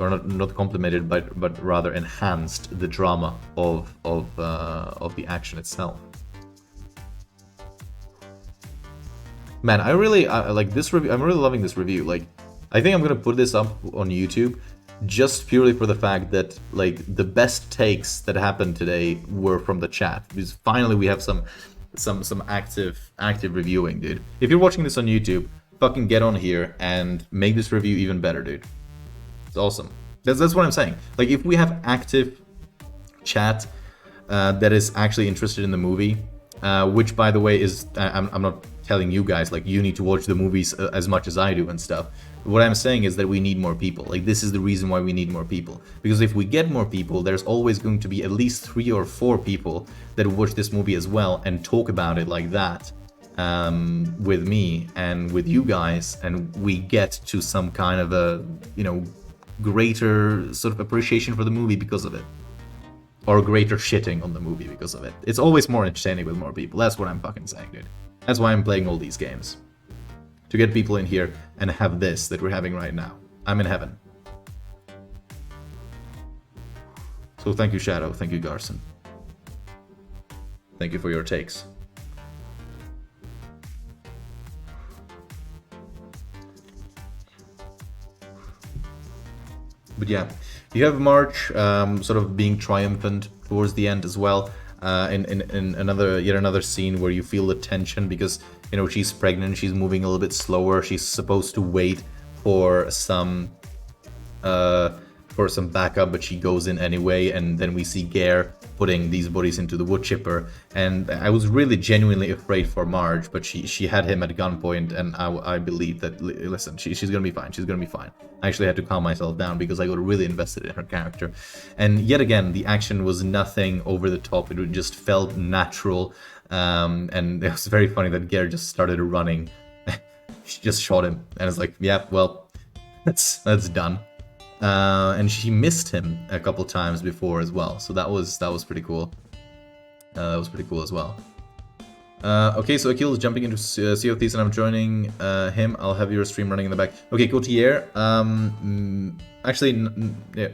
or not complemented, but rather enhanced the drama of the action itself. Man, I really like this review. I'm really loving this review. Like, I think I'm gonna put this up on YouTube just purely for the fact that, like, the best takes that happened today were from the chat. Because finally we have some active reviewing, dude. If you're watching this on YouTube, fucking get on here and make this review even better, dude. It's awesome. That's what I'm saying. Like, if we have active chat that is actually interested in the movie, which, by the way, is I'm not telling you guys like you need to watch the movies as much as I do and stuff. What I'm saying is that we need more people. Like, this is the reason why we need more people, because if we get more people, there's always going to be at least 3 or 4 people that watch this movie as well and talk about it like that with me and with you guys, and we get to some kind of a, you know, greater sort of appreciation for the movie because of it, or greater shitting on the movie because of it. It's always more entertaining with more people. That's what I'm fucking saying, dude. That's why I'm playing all these games. To get people in here and have this that we're having right now. I'm in heaven. So thank you, Shadow. Thank you, Garson. Thank you for your takes. But yeah, you have March sort of being triumphant towards the end as well. In yet another scene where you feel the tension because, you know, she's pregnant, she's moving a little bit slower, she's supposed to wait for some backup, but she goes in anyway, and then we see Gare putting these bodies into the wood chipper, and I was really genuinely afraid for Marge, but she had him at gunpoint, and I believe that, listen, she's gonna be fine, she's gonna be fine. I actually had to calm myself down because I got really invested in her character, and yet again, the action was nothing over the top, it just felt natural, and it was very funny that Gare just started running. She just shot him, and it's like, yeah, well, that's done. And she missed him a couple times before as well, so that was pretty cool. That was pretty cool as well. Okay, so Akil is jumping into Sea of Thieves and I'm joining him. I'll have your stream running in the back. Okay, Gautier. Actually, yeah,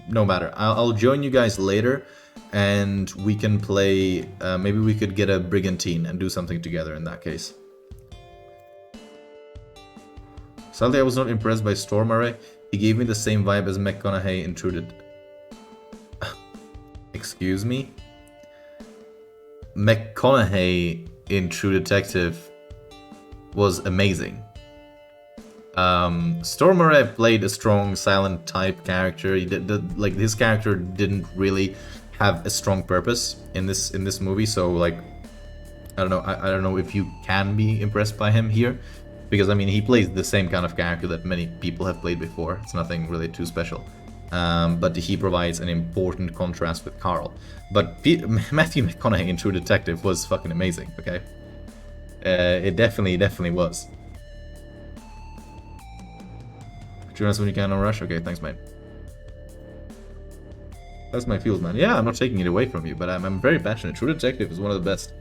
no matter. I'll join you guys later and we can play. Maybe we could get a Brigantine and do something together in that case. Sadly, I was not impressed by Stormare. He gave me the same vibe as McConaughey intruded. Excuse me? McConaughey in True Detective was amazing. Stormare played a strong silent type character. He like his character didn't really have a strong purpose in this movie. So like, I don't know. I don't know if you can be impressed by him here, because I mean he plays the same kind of character that many people have played before. It's nothing really too special. But he provides an important contrast with Carl. But Matthew McConaughey in True Detective was fucking amazing, okay? It definitely was. Join us when you can, no rush? Okay, thanks, mate. That's my field, man. Yeah, I'm not taking it away from you, but I'm very passionate. True Detective is one of the best...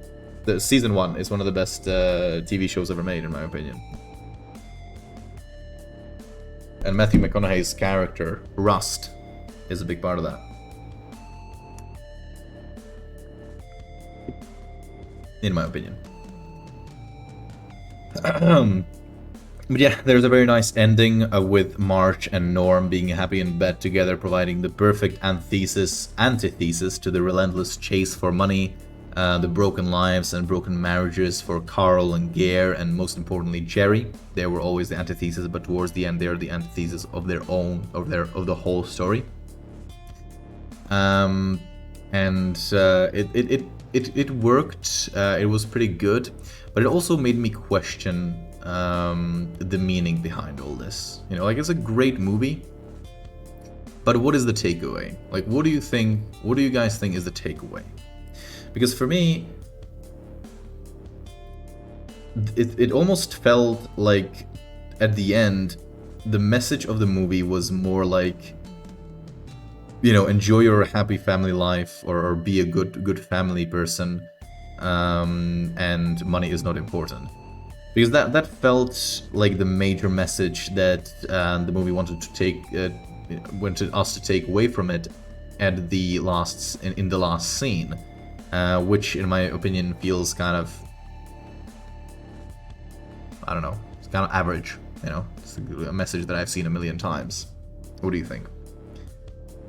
The season 1 is one of the best TV shows ever made, in my opinion. And Matthew McConaughey's character, Rust, is a big part of that. In my opinion. But yeah, there's a very nice ending with March and Norm being happy in bed together, providing the perfect antithesis to the relentless chase for money, the broken lives and broken marriages for Carl and Gare, and most importantly Jerry. They were always the antithesis, but towards the end they are the antithesis of their own, of the whole story. It worked. It was pretty good, but it also made me question the meaning behind all this. You know, like, it's a great movie, but what is the takeaway? Like, what do you guys think is the takeaway? Because for me, it almost felt like at the end, the message of the movie was more like, you know, enjoy your happy family life, or be a good family person, and money is not important. Because that felt like the major message that the movie wanted us to take away from it at the in the last scene, which in my opinion feels kind of, I don't know, it's kind of average. You know, it's a message that I've seen a million times. What do you think?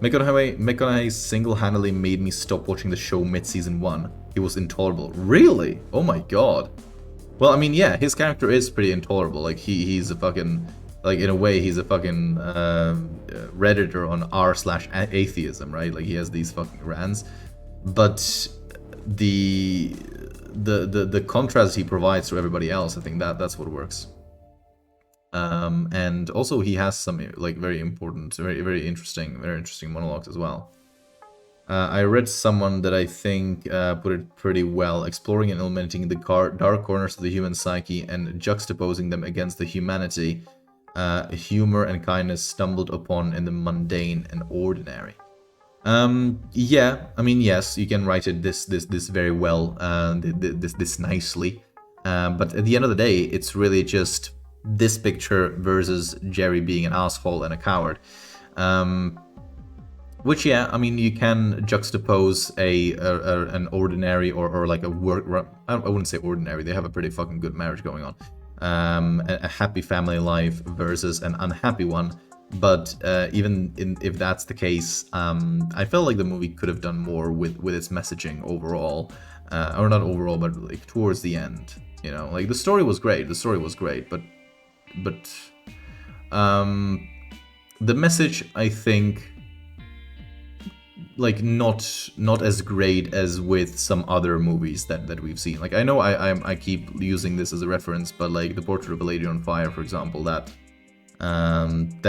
McConaughey single-handedly made me stop watching the show mid-season 1. He was intolerable. Really? Oh my god. Well, I mean, yeah, his character is pretty intolerable. Like, he's a fucking... Like, in a way, he's a fucking Redditor on r/atheism, right? Like, he has these fucking rants. But the contrast he provides to everybody else, I think that's what works. And also he has some like very important, very interesting monologues as well. I read someone that I think put it pretty well, exploring and illuminating the dark corners of the human psyche and juxtaposing them against the humanity, humor and kindness stumbled upon in the mundane and ordinary. Yeah, I mean, yes, you can write it this very well, this nicely, but at the end of the day, it's really just this picture versus Jerry being an asshole and a coward. Which, yeah, I mean, you can juxtapose an ordinary or like a work... I wouldn't say ordinary, they have a pretty fucking good marriage going on. A happy family life versus an unhappy one. But even if that's the case, I felt like the movie could have done more with its messaging overall. Or not overall, but like towards the end. You know, like the story was great, but the message, I think, like not as great as with some other movies that we've seen. Like, I know I keep using this as a reference, but like The Portrait of a Lady on Fire, for example, that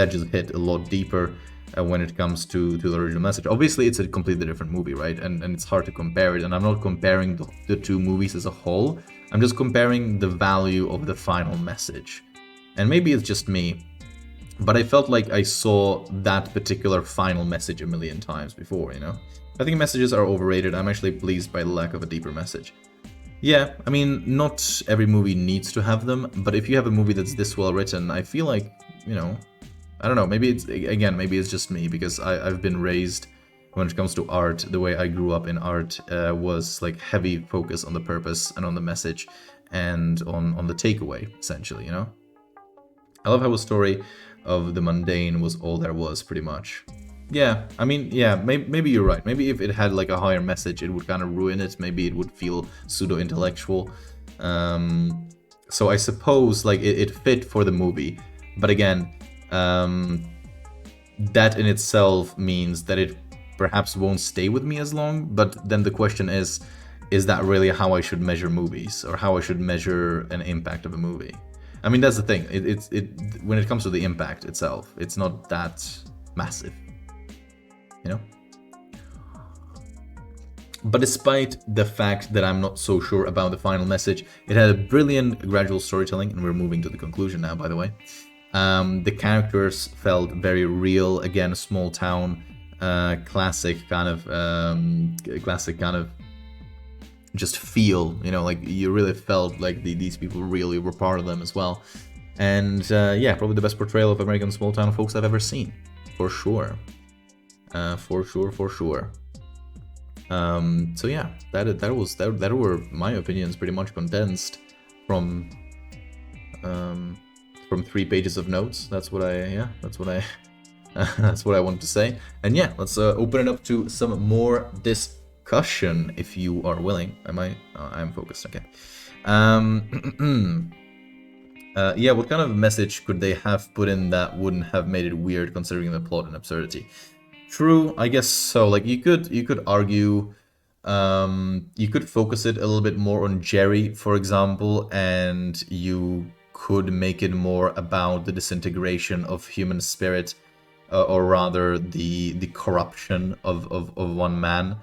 just hit a lot deeper when it comes to the original message. Obviously, it's a completely different movie, right? And it's hard to compare it. And I'm not comparing the two movies as a whole. I'm just comparing the value of the final message. And maybe it's just me, but I felt like I saw that particular final message a million times before, you know? I think messages are overrated. I'm actually pleased by the lack of a deeper message. Yeah, I mean, not every movie needs to have them, but if you have a movie that's this well written, I feel like, you know, I don't know, maybe it's, again, maybe it's just me, because I've been raised, when it comes to art, the way I grew up in art was like heavy focus on the purpose and on the message and on the takeaway, essentially, you know? I love how a story of the mundane was all there was, pretty much. Yeah, I mean, yeah, maybe you're right. Maybe if it had like a higher message, it would kind of ruin it. Maybe it would feel pseudo-intellectual. So I suppose like it fit for the movie, but again, that in itself means that it perhaps won't stay with me as long. But then the question is that really how I should measure movies, or how I should measure an impact of a movie? I mean, that's the thing. When it comes to the impact itself, it's not that massive, you know? But despite the fact that I'm not so sure about the final message, it had a brilliant gradual storytelling, and we're moving to the conclusion now, by the way. The characters felt very real. Again, small town, classic kind of just feel, you know, like you really felt like these people really were part of them as well. And yeah, probably the best portrayal of American small town folks I've ever seen, for sure. For sure. So yeah, that were my opinions pretty much condensed from 3 pages of notes. That's what I that's what I wanted to say. And yeah, let's open it up to some more discussion if you are willing. I'm focused. Okay. Yeah, what kind of message could they have put in that wouldn't have made it weird, considering the plot and absurdity? True, I guess so. Like you could argue, you could focus it a little bit more on Jerry, for example, and you could make it more about the disintegration of human spirit, or rather the corruption of one man,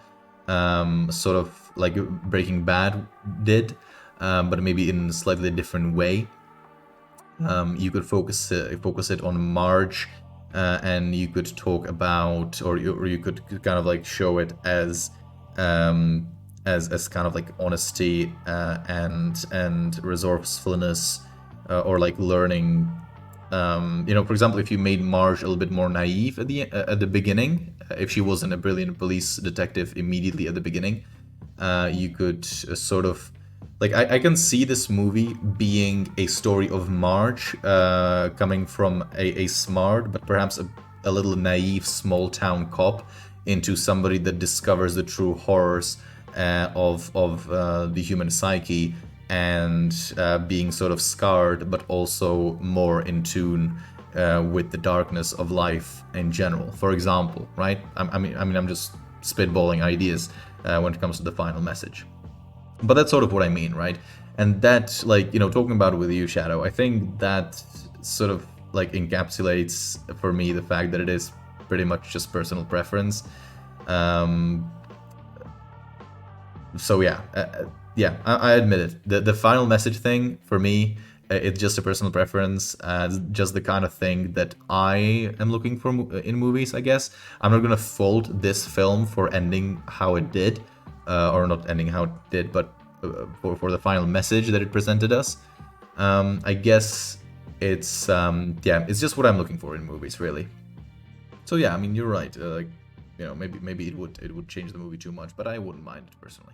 sort of like Breaking Bad did, but maybe in a slightly different way. You could focus it on Marge, and you could talk about, or you could kind of like show it as kind of like honesty, and resourcefulness, or like learning. You know, for example, if you made Marge a little bit more naive at the beginning, if she wasn't a brilliant police detective immediately at the beginning, you could sort of like I can see this movie being a story of Marge coming from a smart but perhaps a little naive small town cop into somebody that discovers the true horrors of the human psyche, and being sort of scarred but also more in tune with the darkness of life in general, for example, right? I mean I'm just spitballing ideas when it comes to the final message. But that's sort of what I mean, right? And that, like, you know, talking about it with you, Shadow, I think that sort of like encapsulates for me the fact that it is pretty much just personal preference. So yeah, I admit it. The final message thing for me, it's just a personal preference. Just the kind of thing that I am looking for in movies, I guess. I'm not gonna fault this film for ending how it did, or not ending how it did, but for the final message that it presented us. I guess it's yeah, it's just what I'm looking for in movies, really. So yeah, I mean, you're right. Like, you know, maybe it would change the movie too much, but I wouldn't mind it personally.